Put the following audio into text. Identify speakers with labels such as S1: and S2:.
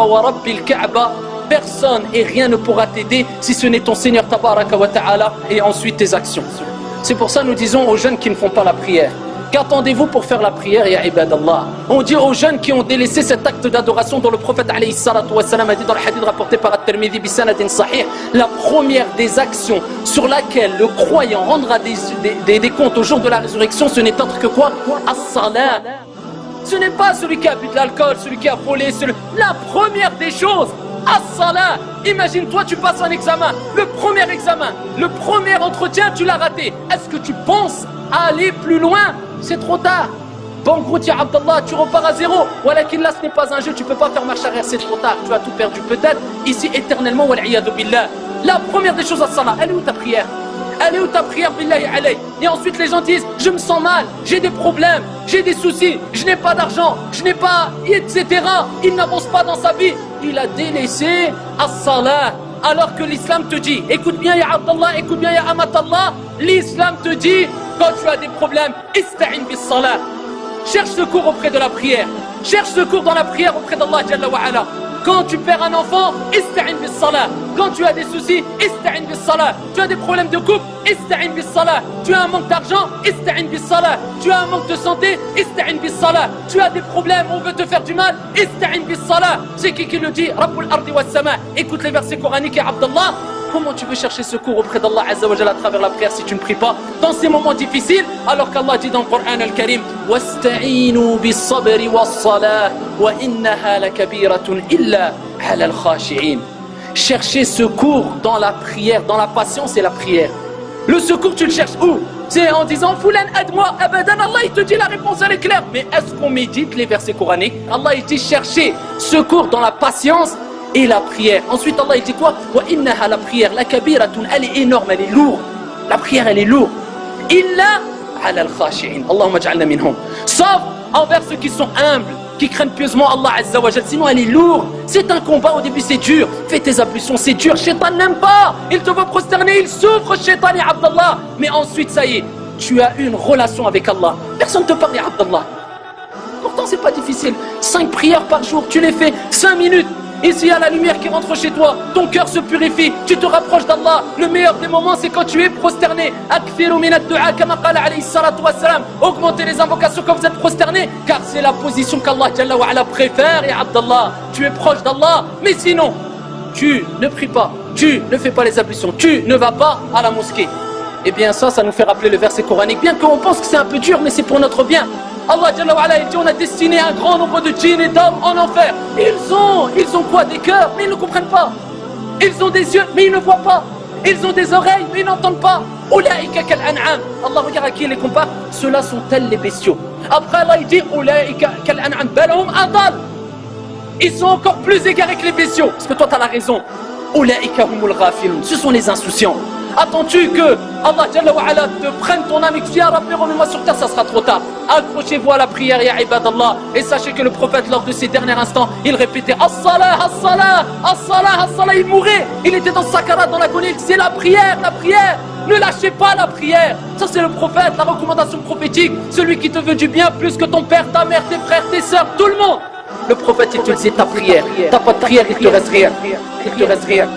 S1: wa rabbil Ka'ba, personne et rien ne pourra t'aider si ce n'est ton Seigneur Tabaraka wa Ta'ala et ensuite tes actions. C'est pour ça que nous disons aux jeunes qui ne font pas la prière, qu'attendez-vous pour faire la prière, ya ibadallah? On dit aux jeunes qui ont délaissé cet acte d'adoration dont le prophète alayhi salatu wa salam a dit dans le hadith rapporté par At-Tirmidhi bi sanadin sahih, la première des actions sur laquelle le croyant rendra des comptes au jour de la résurrection, ce n'est autre que quoi? As-salat. Ce n'est pas celui qui a bu de l'alcool, celui qui a volé, la première des choses, as-salat. Imagine-toi, tu passes un examen, le premier entretien, tu l'as raté. Est-ce que tu penses à aller plus loin? C'est trop tard. Bon route, ya Abdallah, tu repars à zéro. Walakin là, ce n'est pas un jeu, tu ne peux pas faire marche arrière, c'est trop tard. Tu as tout perdu, peut-être, ici, éternellement, wal'iyadu billah. La première des choses, as-salat. Elle est où ta prière? Elle est où ta prière, billahi alayh? Et ensuite les gens disent, je me sens mal, j'ai des problèmes, j'ai des soucis, je n'ai pas d'argent, je n'ai pas, etc. Il n'avance pas dans sa vie. Il a délaissé as-salah. Alors que l'islam te dit, écoute bien ya Abdallah, écoute bien ya Amatallah, l'islam te dit, quand tu as des problèmes, ista'in bis-salah. Cherche secours auprès de la prière. Cherche secours dans la prière auprès d'Allah Jalla wa Ala. Quand tu perds un enfant, ista'in bis-salah. Quand tu as des soucis, ista'in bis-salah. Tu as des problèmes de couple, ista'in bis-salah. Tu as un manque d'argent, ista'in bis-salah. Tu as un manque de santé, ista'in bis-salah. Tu as des problèmes, on veut te faire du mal, ista'in bis-salah. C'est qui le dit? Rabbul ardi was sama. Écoute les versets coraniques, ya Abdallah. Comment tu veux chercher secours auprès d'Allah Azza wa Jalla à travers la prière si tu ne pries pas dans ces moments difficiles, alors qu'Allah dit dans le Coran al-Karim wasta'inu bis-sabri was-salah wa innaha lakabiratun illa 'ala al-khashi'in. Chercher secours dans la prière, dans la patience et la prière. Le secours, tu le cherches où? C'est en disant Foulan aide-moi, abadan. Allah il te dit la réponse, elle est claire. Mais est-ce qu'on médite les versets coraniques? Allah il dit chercher secours dans la patience et la prière. Ensuite Allah il dit quoi? Wa innaha, la prière, la kabiratun, elle est énorme, elle est lourde. La prière elle est lourde. Illa ala al-khashi'in. Allahumma ja'alna minhum. Sauf envers ceux qui sont humbles, qui craignent pieusement Allah Azza wa Jal. Sinon elle est lourde. C'est un combat, au début c'est dur. Fais tes ablutions, c'est dur. Shaitan n'aime pas. Il te veut prosterner, il souffre, Shaitan et Abdallah. Mais ensuite ça y est, tu as une relation avec Allah. Personne ne te parle, Abdallah. Pourtant c'est pas difficile. 5 prières par jour, tu les fais 5 minutes. Ici, il y a la lumière qui rentre chez toi, ton cœur se purifie, tu te rapproches d'Allah. Le meilleur des moments, c'est quand tu es prosterné. Akthiru min ad-du'a kama qala alayhi salatu wassalam. Augmentez les invocations quand vous êtes prosterné, car c'est la position qu'Allah Jalla wa Ala préfère, ya Abdallah. Tu es proche d'Allah, mais sinon, tu ne pries pas, tu ne fais pas les ablutions, tu ne vas pas à la mosquée. Eh bien ça nous fait rappeler le verset coranique, bien qu'on pense que c'est un peu dur, mais c'est pour notre bien. Allah Jalla wa Ala, il dit on a destiné un grand nombre de djinns et d'hommes en enfer. Ils ont quoi? Des cœurs, mais ils ne comprennent pas. Ils ont des yeux, mais ils ne voient pas. Ils ont des oreilles, mais ils n'entendent pas. Ulaïka kal an'am. Allah regarde à qui il les compare. Ceux-là sont tels les bestiaux. Après Allah il dit Ulaïka kal an'am balhum adal. Ils sont encore plus égarés que les bestiaux. Parce que toi tu as la raison. Ulaïka humul ghafilun. Ce sont les insouciants. Attends-tu que Allah Jalla wa Ala te prenne ton âme et que tu dis ah Rabbi remets-moi sur terre, ça sera trop tard. Accrochez-vous à la prière ya ibadallah. Et sachez que le prophète lors de ses derniers instants, il répétait as-salah, as-salah, as-salah, as-salah. Il mourait, il était dans sakarat, dans l'agonie, il disait la prière, la prière. Ne lâchez pas la prière. Ça c'est le prophète, la recommandation prophétique. Celui qui te veut du bien plus que ton père, ta mère, tes frères, tes sœurs, tout le monde. Le prophète il te disait ta prière. T'as pas de prière, il te reste rien. Il te reste rien.